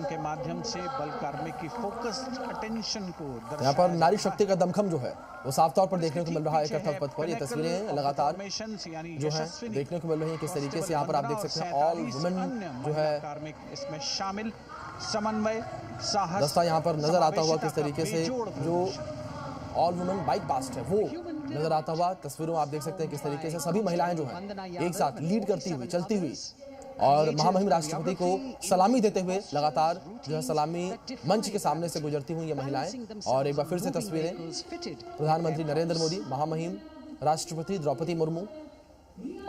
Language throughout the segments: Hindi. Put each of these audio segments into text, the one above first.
के माध्यम से बल कार्मिक की फोकस्ड अटेंशन को यहाँ पर नारी शक्ति का दमखम जो है वो साफ तौर पर देखने को मिल रहा है कर्तव्य पथ पर। ये तस्वीरें लगातार जो है देखने को मिल रही है। किस तरीके से यहाँ पर आप देख सकते हैं ऑल वुमेन जो है कार्मिक इसमें शामिल, समन्वय, साहस, दस्ता यहाँ पर नजर आता हुआ। किस तरीके से जो ऑल वुमेन बाइक पास्ट है वो नजर आता हुआ। तस्वीरों आप देख सकते हैं किस तरीके से सभी महिलाएं जो हैं एक साथ लीड करती हुई चलती हुई और महामहिम राष्ट्रपति को सलामी देते हुए लगातार जो है सलामी मंच के सामने से गुजरती हुई ये महिलाएं। और एक बार फिर से तस्वीरें प्रधानमंत्री नरेंद्र मोदी, महामहिम राष्ट्रपति द्रौपदी मुर्मू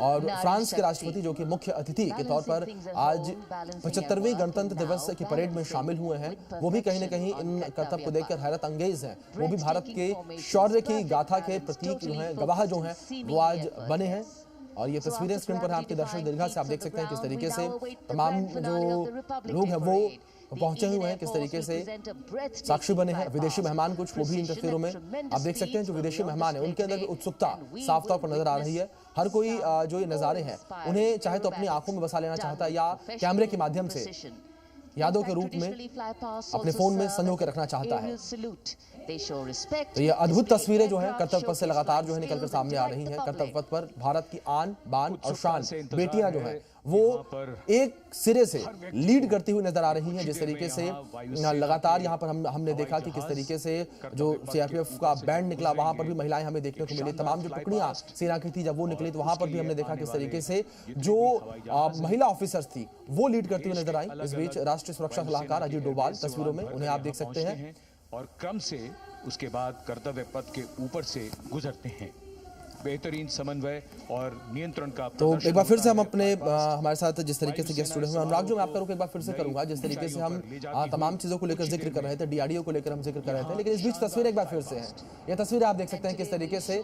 और फ्रांस के राष्ट्रपति जो कि मुख्य अतिथि के तौर पर आज 75वें गणतंत्र दिवस की परेड में शामिल हुए हैं, वो भी कहीं न कहीं इन करतब को देखकर हैरत अंगेज हैं। वो भी भारत के शौर्य की गाथा के प्रतीक जो हैं, गवाह जो हैं, वो आज बने हैं। और ये तस्वीरें स्क्रीन पर आपके दर्शक दीर्घा से आप देख सकते हैं किस तरीके से तमाम जो लोग हैं वो पहुंचे हुए हैं, किस तरीके से साक्षी बने हैं। विदेशी मेहमान कुछ वो भी इन तस्वीरों में आप देख सकते हैं। जो विदेशी मेहमान है उनके अंदर भी उत्सुकता साफ तौर पर नजर आ रही है। हर कोई जो ये नज़ारे हैं उन्हें चाहे तो अपनी आंखों में बसा लेना चाहता है या कैमरे के माध्यम से यादों के रूप में अपने फोन में संजो के रखना चाहता है। तो ये अद्भुत तस्वीरें जो है कर्तव्य पथ से लगातार जो है निकलकर सामने आ रही हैं। कर्तव्य पथ पर भारत की आन बान और शान बेटियां जो हैं वो एक सिरे से लीड करती हुई नजर आ रही हैं। जिस तरीके से लगातार यहाँ पर हमने देखा कि किस तरीके से जो सीआरपीएफ का बैंड निकला वहां पर भी महिलाएं हमें देखने को मिली। तमाम जो टुकड़ियां सेना की थी जब वो निकली तो वहां पर भी हमने देखा किस तरीके से जो महिला ऑफिसर्स थी वो लीड करती हुई नजर आई। इस बीच राष्ट्रीय सुरक्षा सलाहकार अजीत डोभाल तस्वीरों में उन्हें आप देख सकते हैं और क्रम से उसके बाद कर्तव्य पथ के ऊपर से गुजरते हैं। बेहतरीन समन्वय और नियंत्रण का तो एक बार फिर से हम अपने हमारे साथ जिस तरीके से गेस्ट जुड़े हुए हैं अनुराग जो मैं आपका रुख एक बार फिर से करूंगा। जिस तरीके से हम तमाम चीजों को लेकर जिक्र कर रहे थे, डीआरडीओ को लेकर हम जिक्र कर रहे थे, लेकिन इस बीच तस्वीर एक बार फिर से है। ये तस्वीर आप देख सकते हैं किस तरीके से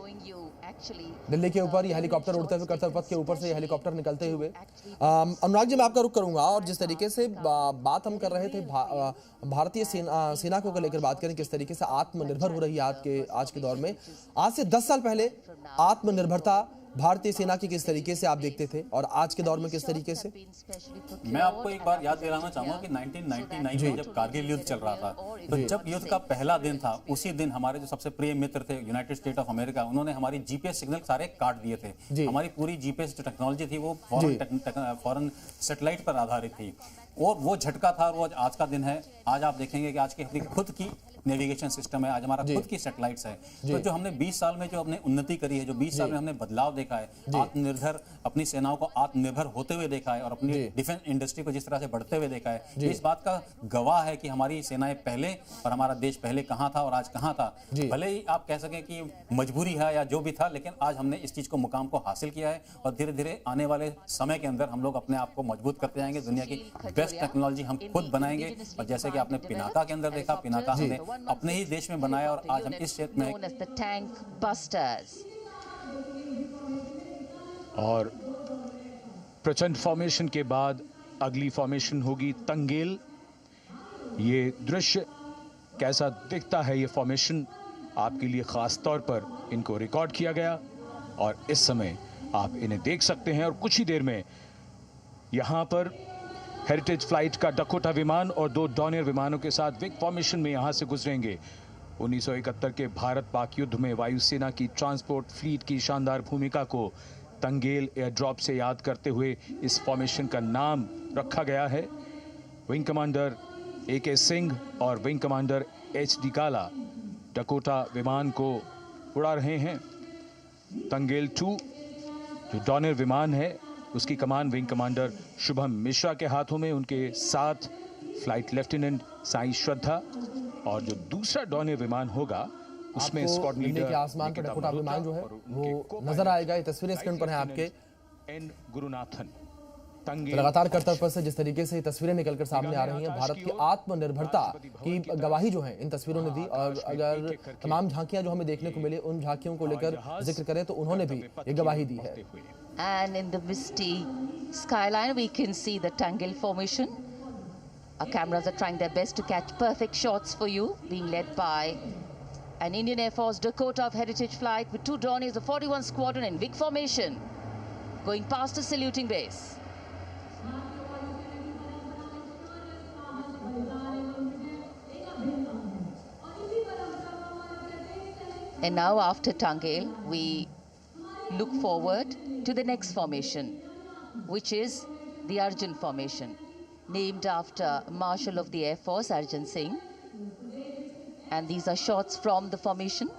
दिल्ली के ऊपर ये हेलीकॉप्टर उड़ते हुए, कर्तव्य पथ के ऊपर से ये हेलीकॉप्टर निकलते हुए। अनुराग जी मैं आपका रुख करूंगा और जिस तरीके से बात हम कर रहे थे भारतीय सेना को लेकर बात करें किस तरीके से आत्मनिर्भर हो रही है आज के दौर में। आज से 10 साल पहले आत्मनिर्भरता भारतीय सेना की किस तरीके से आप देखते थे और आज के दौर में किस तरीके से? मैं आपको एक बार याद दिलाना चाहूंगा कि 1999 में जब कारगिल युद्ध चल रहा था तो जब युद्ध का पहला दिन था उसी दिन हमारे जो सबसे प्रिय मित्र थे यूनाइटेड स्टेट ऑफ अमेरिका, उन्होंने हमारी जीपीएस सिग्नल सारे काट दिए थे। हमारी पूरी जीपीएस जो टेक्नोलॉजी थी वो फॉरेन सैटेलाइट पर आधारित थी और वो झटका था। वो आज का दिन है। आज आप देखेंगे कि आज की अपनी खुद की नेविगेशन सिस्टम है, आज हमारा खुद की सैटेलाइट्स है। तो जो हमने 20 साल में जो हमने उन्नति करी है, जो 20 साल में हमने बदलाव देखा है, आत्मनिर्भर अपनी सेनाओं को आत्मनिर्भर होते हुए देखा है और अपनी डिफेंस इंडस्ट्री को जिस तरह से बढ़ते हुए देखा है, इस बात का गवाह है कि हमारी सेनाएं पहले और हमारा देश पहले कहाँ था और आज कहाँ था। भले ही आप कह सकें कि मजबूरी है या जो भी था, लेकिन आज हमने इस चीज को मुकाम को हासिल किया है और धीरे धीरे आने वाले समय के अंदर हम लोग अपने आप को मजबूत करते जाएंगे। दुनिया की बेस्ट टेक्नोलॉजी हम खुद बनाएंगे और जैसे कि आपने पिनाका के अंदर देखा, पिनाका हमने अपने ही देश में बनाया और आज हम इस क्षेत्र में और प्रचंड फॉर्मेशन के बाद अगली फॉर्मेशन होगी तंगेल। ये दृश्य कैसा दिखता है, ये फॉर्मेशन आपके लिए खास तौर पर इनको रिकॉर्ड किया गया और इस समय आप इन्हें देख सकते हैं। और कुछ ही देर में यहां पर हेरिटेज फ्लाइट का डकोटा विमान और 2 डॉनियर विमानों के साथ विग फॉर्मेशन में यहां से गुजरेंगे। 1971 के भारत पाक युद्ध में वायुसेना की ट्रांसपोर्ट फ्लीट की शानदार भूमिका को तंगेल एयर ड्रॉप से याद करते हुए इस फॉर्मेशन का नाम रखा गया है। विंग कमांडर AK सिंह और विंग कमांडर HD काला डकोटा विमान को उड़ा रहे हैं। तंगेल 2 जो डॉनियर विमान है उसकी कमान विंग कमांडर शुभम मिश्रा के हाथों में, उनके साथ फ्लाइट लेफ्टिनेंट साई श्रद्धा और जो दूसरा डॉनियर विमान होगा उसमें स्क्वाड लीडर के आसमान पर डकोटा विमान जो है वो नजर आएगा। ये तस्वीरें स्क्रीन पर हैं आपके। एन गुरुनाथन तो लगातार कर्तव्य पथ से जिस तरीके से तस्वीरें निकलकर सामने आ रही हैं, भारत की आत्मनिर्भरता की गवाही जो है इन तस्वीरों ने दी। और अगर तमाम झांकियां जो हमें देखने को मिली उन झांकियों को लेकर जिक्र करें तो उन्होंने भी ये गवाही दी है। And in the misty skyline we can see the Tangel formation. Our cameras are trying their best to catch perfect shots for you, being led by an Indian Air Force Dakota of Heritage Flight with 2 Dorniers of 41 Squadron in big formation, going past the saluting base. And now after Tangel, we look forward to the next formation, which is the Arjun formation, named after Marshal of the Air Force Arjun Singh. And these are shots from the formation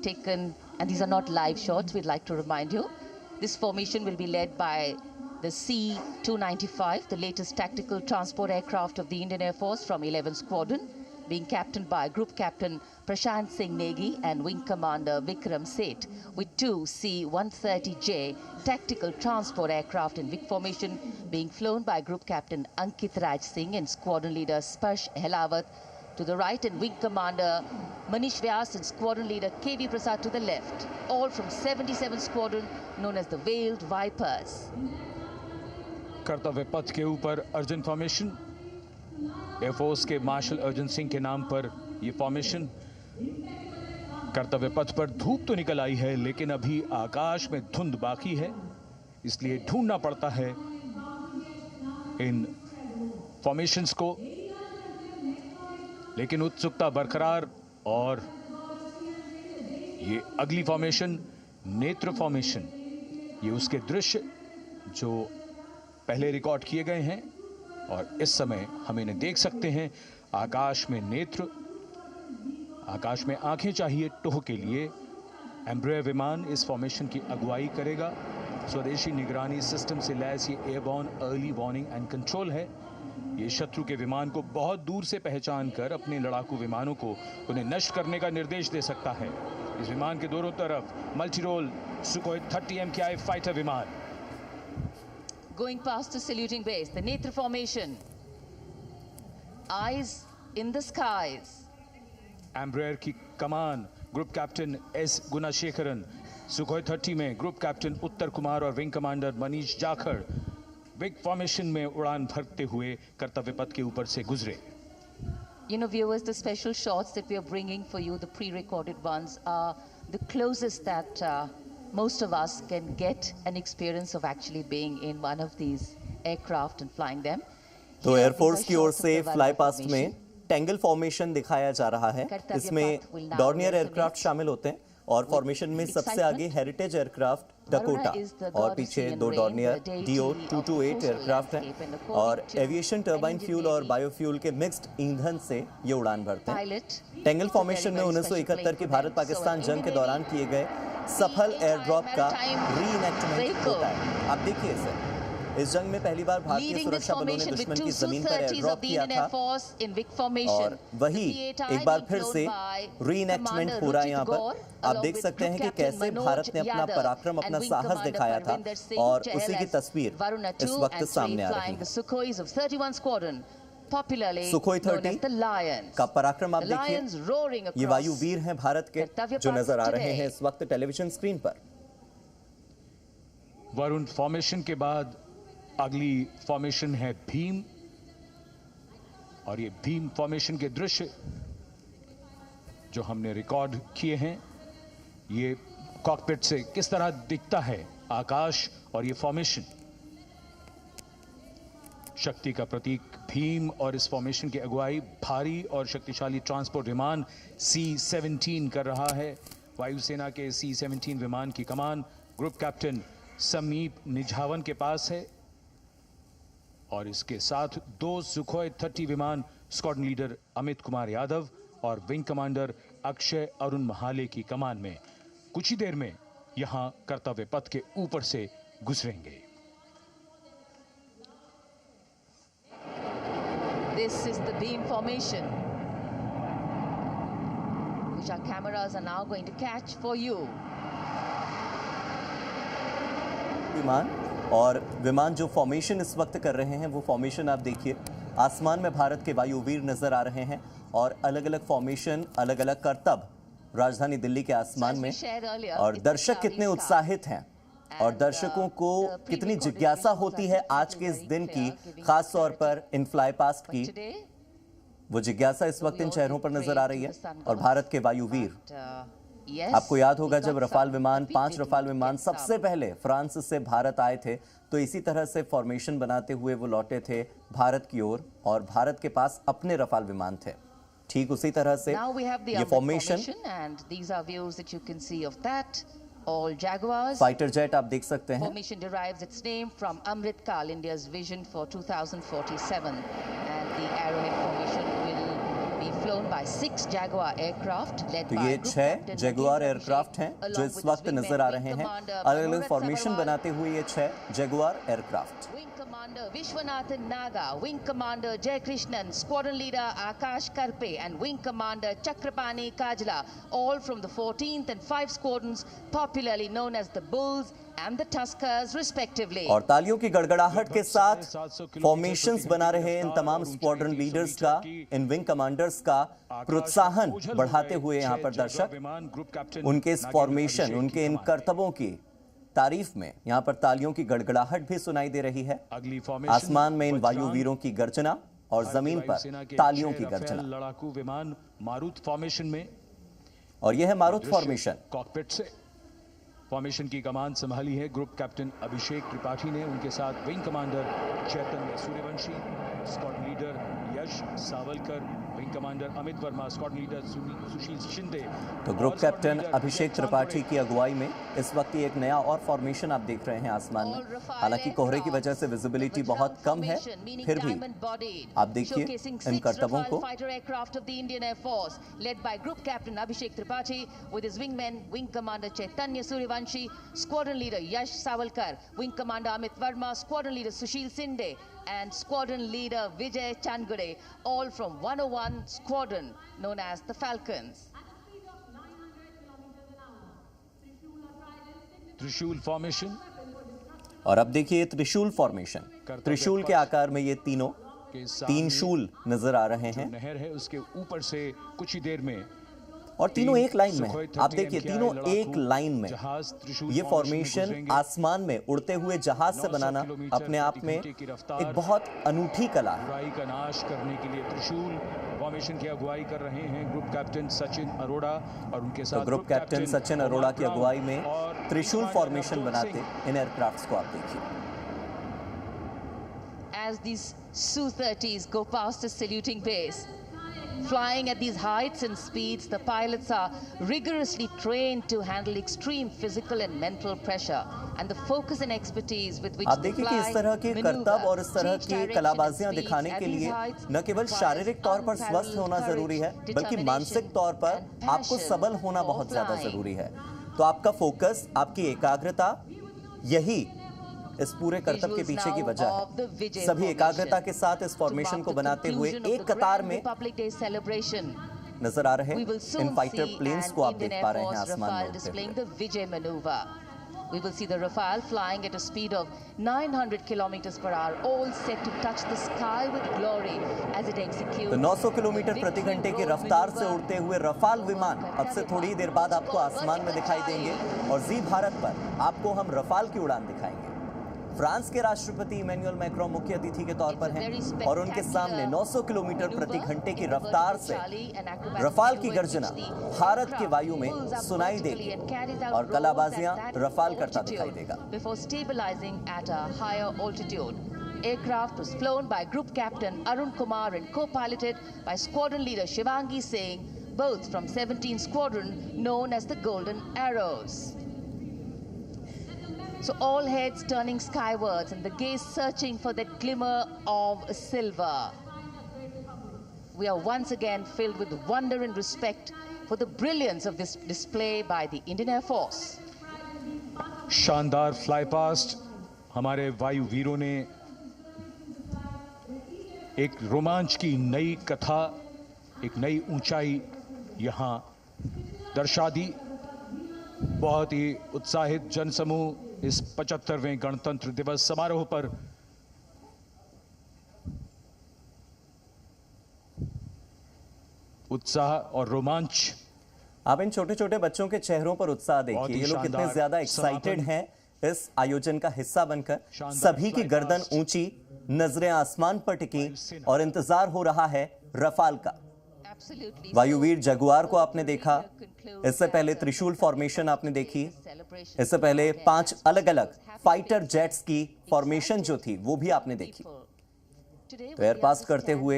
taken, and these are not live shots, we'd like to remind you. This formation will be led by the C-295, the latest tactical transport aircraft of the Indian Air Force from 11th Squadron, being captained by Group Captain Prashant Singh Negi and Wing Commander Vikram Seth, with two C-130J tactical transport aircraft in Vic formation being flown by Group Captain Ankit Raj Singh and Squadron Leader Sparsh Helawat to the right, and Wing Commander Manish Vyas and Squadron Leader KV Prasad to the left, all from 77th Squadron, known as the Veiled Vipers. कर्तव्य पथ के ऊपर अर्जुन फॉर्मेशन, एयरफोर्स के मार्शल अर्जुन सिंह के नाम पर यह फॉर्मेशन। कर्तव्य पथ पर धूप तो निकल आई है, लेकिन अभी आकाश में धुंध बाकी है, इसलिए ढूंढना पड़ता है इन फॉर्मेशंस को। लेकिन उत्सुकता बरकरार, और ये अगली फॉर्मेशन नेत्र फॉर्मेशन, ये उसके दृश्य जो पहले रिकॉर्ड किए गए हैं और इस समय हम इन्हें देख सकते हैं। आकाश में नेत्र, आकाश में आंखें चाहिए टोह के लिए। एम्ब्रेयर विमान इस फॉर्मेशन की अगुवाई करेगा। स्वदेशी निगरानी सिस्टम से लैस ये airborne early warning and control है। ये शत्रु के विमान को बहुत दूर से पहचान कर अपने लड़ाकू विमानों को उन्हें नष्ट करने का निर्देश दे सकता है। इस विमान के दोनों तरफ multi role Sukhoi 30 MKI fighter विमान। Going past the saluting base, the Netra formation, eyes in the skies. Embraer की कमान group captain S Gunasekaran, Sukhoi 30 में ग्रुप कैप्टन उत्तर कुमार और wing commander Manish Jakhar vic formation में उड़ान भरते हुए कर्तव्य पथ के ऊपर से गुजरे। You know, viewers, the special shots that we are bringing for you, the pre-recorded ones, are the closest that most of us can get an experience of actually being in one of these aircraft and flying them. तो एयरफोर्स की ओर से फ्लाई पास्ट में टेंगल फॉर्मेशन दिखाया जा रहा है। इसमें डॉर्नियर एयरक्राफ्ट शामिल होते हैं और फॉर्मेशन में सबसे आगे हेरिटेज एयरक्राफ्ट डकोटा और पीछे दो डॉर्नियर DO-228 एयरक्राफ्ट हैं और एविएशन टर्बाइन फ्यूल और बायोफ्यूल के मिक्स्ड ईंधन से ये उड़ान भरते हैं। टेंगल फॉर्मेशन में 1971 की भारत पाकिस्तान जंग के दौरान किए गए सफल एयर ड्रॉप का रीइनेक्टमेंट होता है। आप देखिए इसे, इस जंग में पहली बार भारतीय सुरक्षा बलों ने दुश्मन की जमीन पर एयर ड्रॉप किया था और वही एक बार फिर से रीइनेक्टमेंट हो रहा है। यहाँ पर आप देख सकते हैं कि कैसे भारत ने अपना पराक्रम, अपना साहस दिखाया था और उसी की तस्वीर इस वक्त सामने आ रही है। सुखोई 30 का पराक्रम आप देखिए, ये वायुवीर हैं भारत के जो नजर आ रहे हैं इस वक्त टेलीविजन स्क्रीन पर। वरुण फॉर्मेशन के बाद अगली फॉर्मेशन है भीम, और ये भीम फॉर्मेशन के दृश्य जो हमने रिकॉर्ड किए हैं, ये कॉकपिट से किस तरह दिखता है आकाश और ये फॉर्मेशन। शक्ति का प्रतीक भीम, और इस फॉर्मेशन की अगुवाई भारी और शक्तिशाली ट्रांसपोर्ट विमान C-17 कर रहा है। वायुसेना के C-17 विमान की कमान ग्रुप कैप्टन समीप निझावन के पास है और इसके साथ दो सुखोई 30 विमान स्क्वाड्रन लीडर अमित कुमार यादव और विंग कमांडर अक्षय अरुण महाले की कमान में कुछ ही देर में यहां कर्तव्य पथ के ऊपर से गुजरेंगे। This is the beam formation, which our cameras are now going to catch for you. विमान जो फॉर्मेशन इस वक्त कर रहे हैं वो फॉर्मेशन आप देखिए, आसमान में भारत के वायुवीर नजर आ रहे हैं और अलग अलग फॉर्मेशन, अलग अलग करतब राजधानी दिल्ली के आसमान में। और दर्शक कितने उत्साहित हैं और दर्शकों को कितनी जिज्ञासा होती है आज के इस दिन की, खास तौर पर इन फ्लाई पास्ट की। वो जिज्ञासा इस वक्त इन चेहरों पर नजर आ रही है। और भारत के वायुवीर, आपको याद होगा जब रफाल विमान, 5 रफाल विमान सबसे पहले फ्रांस से भारत आए थे, तो इसी तरह से फॉर्मेशन बनाते हुए वो लौटे थे भारत की ओर और भारत के पास अपने रफाल विमान थे। ठीक उसी तरह से ये formation, all Jaguars. Fighter jet आप देख सकते हैं। Formation derives its name from Amrit Kaal, India's vision for 2047, and the Arrowhead formation will be flown by 6 Jaguar aircraft led तो by ये Group 6 Captain Jaguar Abhishek aircraft हैं जो along इस with वक्त his नजर आ wingman, रहे Wing हैं, Commander अलग अलग Manohar फॉर्मेशन Sabharwal, बनाते हुए ये 6 Jaguar aircraft. Wing Commander Vishwanathan Naga, Wing Commander Jaykrishnan, Squadron Leader Akash Karpe, and Wing Commander Chakrapani Kajla, all from the 14th and 5 squadrons, popularly known as the Bulls and the Tuskers, respectively. और तालियों की गड़गड़ाहट के साथ फॉर्मेशंस बना रहे इन तमाम स्क्वाड्रन लीडर्स का, इन विंग कमांडर्स का प्रोत्साहन बढ़ाते हुए यहाँ पर दर्शक उनके इस फॉर्मेशन, उनके इन करतबों की तारीफ में यहाँ पर तालियों की गड़गड़ाहट भी सुनाई दे रही है। आसमान में इन वायु वीरों की गर्जना और जमीन पर तालियों की गर्जना। लड़ाकू विमान मारुत फॉर्मेशन में, और यह है मारुत फॉर्मेशन। कॉकपिट से फॉर्मेशन की कमान संभाली है ग्रुप कैप्टन अभिषेक त्रिपाठी ने, उनके साथ wing commander Chaitanya Suryavanshi, squad leader Yash Savalkar, wing commander Amit Verma, squad leader Sushil Shinde. तो ग्रुप कैप्टन अभिषेक त्रिपाठी की अगुवाई में इस वक्त एक नया और फॉर्मेशन आप देख रहे हैं आसमान में। हालांकि कोहरे की वजह से विजिबिलिटी बहुत कम है, फिर भी आप देखिए इन करतबों को। Fighter aircraft of the Indian Air Force led by group captain Abhishek Tripathi with his wingman wing commander Chaitanya Suryavanshi, squadron leader Yash Savalkar, wing commander Amit Verma, squadron leader Sushil Shinde, and squadron leader Vijay Changade, all from 101 squadron known as the Falcons. त्रिशूल फॉर्मेशन, और अब देखिए त्रिशूल फॉर्मेशन। त्रिशूल के आकार में ये तीनों 3 शूल नजर आ रहे हैं। नहर है उसके ऊपर से कुछ ही देर में, और तीनों एक लाइन में, आप देखिए तीनों एक लाइन में। ये फॉर्मेशन आसमान में उड़ते हुए जहाज से बनाना अपने आप में एक बहुत अनूठी कला है। बुराई का नाश करने के लिए त्रिशूल फॉर्मेशन की अगुवाई कर रहे हैं ग्रुप कैप्टन सचिन अरोड़ा, और उनके साथ तो ग्रुप कैप्टन सचिन अरोड़ा की अगुवाई में त्रिशूल फॉर्मेशन बनाते इन एयरक्राफ्ट्स को आप देखिए। As these Su-30s go past the saluting base, flying at these heights and speeds, the pilots are rigorously trained to handle extreme physical and mental pressure, and the focus and expertise with which आप देखिए कि इस तरह के करतब और इस तरह की कलाबाजियां दिखाने के लिए न केवल शारीरिक तौर पर स्वस्थ होना जरूरी है, बल्कि मानसिक तौर पर आपको सबल होना बहुत ज्यादा जरूरी है। तो आपका फोकस, आपकी एकाग्रता, यही इस पूरे करतब के पीछे की वजह है। सभी एकाग्रता के साथ इस फॉर्मेशन को बनाते हुए एक कतार में नजर आ रहे इन फाइटर प्लेन्स को आप देख पा रहे हैं आसमान में उड़ते हुए। We will see the Rafale flying at a speed of 900 kilometers per hour, all set to touch the sky with glory as it executes. तो 900 किलोमीटर प्रति घंटे की रफ्तार से उड़ते हुए रफाल विमान अब से थोड़ी देर बाद आपको आसमान में दिखाई देंगे, और जी भारत पर आपको हम रफाल की उड़ान दिखाएंगे। फ्रांस के राष्ट्रपति इमैनुअल मैक्रोन मुख्य अतिथि के तौर पर हैं, और उनके सामने 900 किलोमीटर प्रति घंटे की रफ्तार से रफाल की गर्जना भारत के वायु में सुनाई देगी, और कलाबाजियां रफाल करता दिखाई देगा। Before stabilizing at a higher altitude, aircraft was flown by Group Captain Arun Kumar and co-piloted by Squadron Leader Shivangi Singh, both from 17th Squadron known as the Golden Arrows. So all heads turning skywards and the gaze searching for that glimmer of silver. We are once again filled with wonder and respect for the brilliance of this display by the Indian Air Force. शानदार फ्लाई पास्ट हमारे वायु वीरों ने एक रोमांच की नई कथा, एक नई ऊंचाई यहां दर्शा दी। बहुत ही उत्साहित जनसमूह इस 75वें गणतंत्र दिवस समारोह पर उत्साह और रोमांच। आप इन छोटे छोटे बच्चों के चेहरों पर उत्साह देखिए, ये लोग कितने ज्यादा एक्साइटेड हैं इस आयोजन का हिस्सा बनकर। सभी की गर्दन ऊंची, नजरें आसमान पर टिकी, और इंतजार हो रहा है रफाल का। वायुवीर जगुआर को आपने देखा, इससे पहले त्रिशूल फॉर्मेशन आपने देखी, इससे पहले 5 अलग अलग फाइटर जेट्स की फॉर्मेशन जो थी वो भी आपने देखी। तो एयर पास करते हुए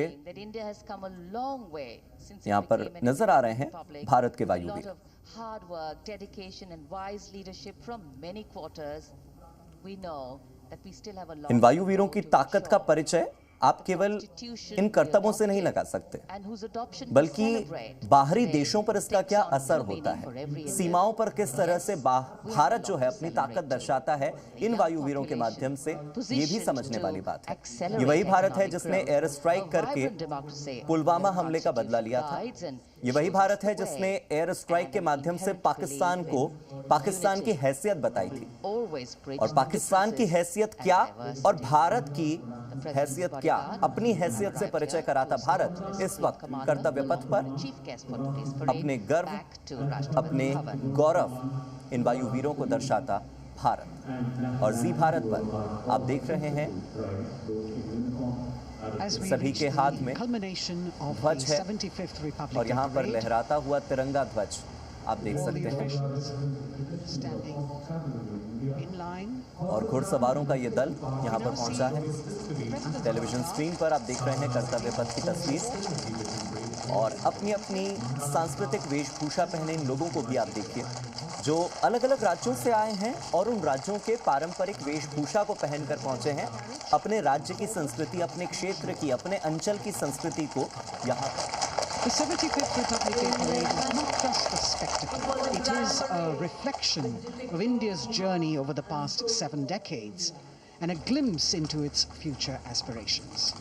यहाँ पर नजर आ रहे हैं भारत के वायुवीर। इन वायुवीरों की ताकत का परिचय आप केवल इन करतबों से नहीं लगा सकते, बल्कि बाहरी देशों पर इसका क्या असर होता है, सीमाओं पर किस तरह से भारत जो है अपनी ताकत दर्शाता है इन वायुवीरों के माध्यम से, ये भी समझने वाली बात है। ये वही भारत है जिसने एयर स्ट्राइक करके पुलवामा हमले का बदला लिया था। ये वही भारत है जिसने एयर स्ट्राइक के माध्यम से पाकिस्तान को पाकिस्तान की हैसियत बताई थी, और पाकिस्तान की हैसियत क्या और भारत की हैसियत क्या, अपनी हैसियत से परिचय कराता भारत इस वक्त कर्तव्य पथ पर अपने गर्व, अपने गौरव इन वायुवीरों को दर्शाता भारत। और जी भारत पर आप देख रहे हैं सभी के हाथ में ध्वज है, और यहाँ पर लहराता हुआ तिरंगा ध्वज आप देख सकते हैं, और घुड़सवारों का ये दल यहाँ पर पहुंचा है। टेलीविजन स्क्रीन पर आप देख रहे हैं कर्तव्य पथ की तस्वीर, और अपनी अपनी सांस्कृतिक वेशभूषा पहने इन लोगों को भी आप देखिए, जो अलग अलग राज्यों से आए हैं और उन राज्यों के पारंपरिक वेशभूषा को पहनकर पहुंचे हैं, अपने राज्य की संस्कृति, अपने क्षेत्र की, अपने अंचल की संस्कृति को यहाँ पर। The 75th Republic Day Parade is not just a spectacle. It is a reflection of India's journey over the past 7 decades and a glimpse into its future aspirations.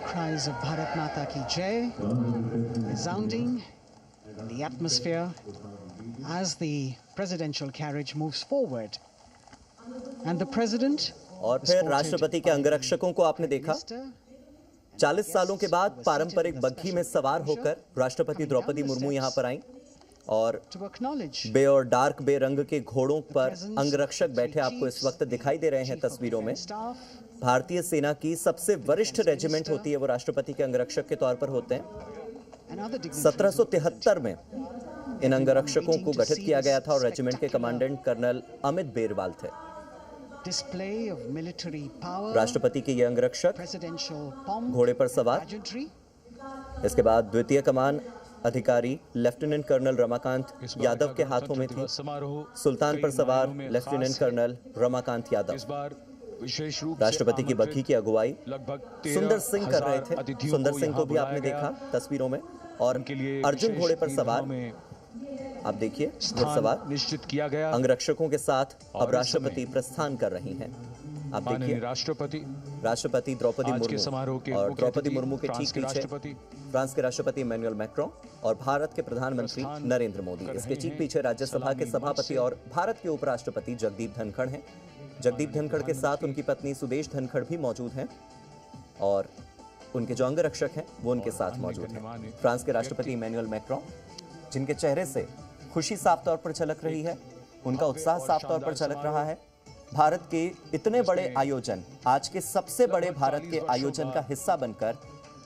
Cries of Bharat Mata Ki Jai resounding in the atmosphere as the presidential carriage moves forward. And the president, और फिर राष्ट्रपति के अंगरक्षकों को आपने देखा 40 सालों के बाद पारंपरिक बग्घी में सवार होकर राष्ट्रपति द्रौपदी मुर्मू यहाँ पर आई, और बे और डार्क बे रंग के घोड़ों पर अंगरक्षक बैठे आपको इस वक्त दिखाई दे रहे हैं तस्वीरों में। भारतीय सेना की सबसे वरिष्ठ रेजिमेंट होती है वो राष्ट्रपति के अंगरक्षक के तौर पर होते हैं। 1773 में इन अंगरक्षकों को गठित किया गया था, और रेजिमेंट के कमांडेंट कर्नल अमित बेरवाल थे। राष्ट्रपति के ये अंगरक्षक घोड़े पर सवार, इसके बाद द्वितीय कमान अधिकारी लेफ्टिनेंट कर्नल रमाकांत यादव के हाथों में थी। सुल्तान पर सवार लेफ्टिनेंट कर्नल रमाकांत यादव राष्ट्रपति की बग्घी की अगुवाई सुंदर सिंह कर रहे थे। सुंदर सिंह को भी आपने देखा तस्वीरों में, और अर्जुन घोड़े पर सवार आप देखिए घुड़सवार निश्चित किया गया। अंगरक्षकों के साथ अब राष्ट्रपति प्रस्थान कर रही हैं। आप देखिए राष्ट्रपति द्रौपदी मुर्मू, और द्रौपदी मुर्मू के ठीक पीछे फ्रांस के राष्ट्रपति इमैनुअल मैक्रों और भारत के प्रधानमंत्री नरेंद्र मोदी। इसके ठीक पीछे राज्यसभा के सभापति और भारत के उपराष्ट्रपति जगदीप धनखड़ हैं। जगदीप धनखड़ के साथ उनकी पत्नी सुदेश धनखड़ भी मौजूद हैं, और उनके जो अंगरक्षक हैं वो उनके साथ मौजूद हैं। फ्रांस के राष्ट्रपति इमैनुअल मैक्रों, जिनके चेहरे से खुशी साफ तौर पर झलक रही है, उनका उत्साह साफ तौर पर झलक रहा है। भारत के इतने बड़े आयोजन, आज के सबसे बड़े भारत के आयोजन का हिस्सा बनकर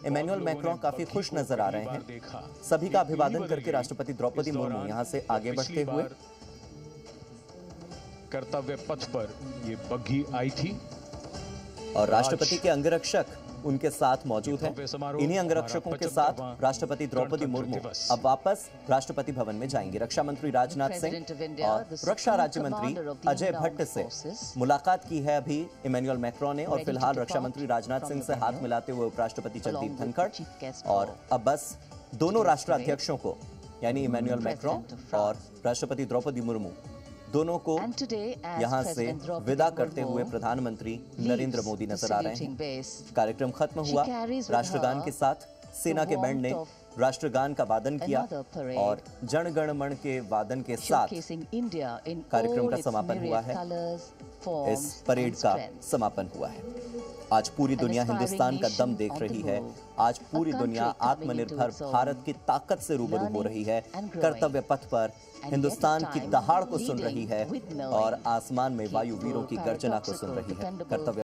इमैनुअल मैक्रों काफी खुश नजर आ रहे हैं। सभी का अभिवादन करके राष्ट्रपति द्रौपदी मुर्मू यहां से आगे बढ़ते हुए कर्तव्य पथ पर ये बग्घी आई थी, और राष्ट्रपति के अंगरक्षक उनके साथ मौजूद हैं। इन्हीं अंगरक्षकों के साथ राष्ट्रपति द्रौपदी मुर्मू अब वापस राष्ट्रपति भवन में जाएंगी। रक्षा मंत्री राजनाथ सिंह और रक्षा राज्य मंत्री अजय भट्ट से मुलाकात की है अभी इमैनुअल मैक्रों ने, और फिलहाल रक्षा मंत्री राजनाथ सिंह से हाथ मिलाते हुए उपराष्ट्रपति जगदीप धनखड़, और अब बस दोनों राष्ट्राध्यक्षों को यानी इमैनुअल मैक्रों और राष्ट्रपति द्रौपदी मुर्मू दोनों को यहां से विदा करते हुए प्रधानमंत्री नरेंद्र मोदी नजर आ रहे हैं। कार्यक्रम खत्म हुआ, राष्ट्रगान के साथ सेना के बैंड ने राष्ट्रगान का वादन किया और जन गण मन के वादन के साथ कार्यक्रम का समापन हुआ है। इस परेड का समापन हुआ है। आज पूरी दुनिया हिंदुस्तान का दम देख रही है। आज पूरी दुनिया आत्मनिर्भर भारत की ताकत से रूबरू हो रही है। कर्तव्य पथ पर हिंदुस्तान की दहाड़ को सुन रही है और आसमान में वायु वीरों की गर्जना को सुन रही है। कर्तव्य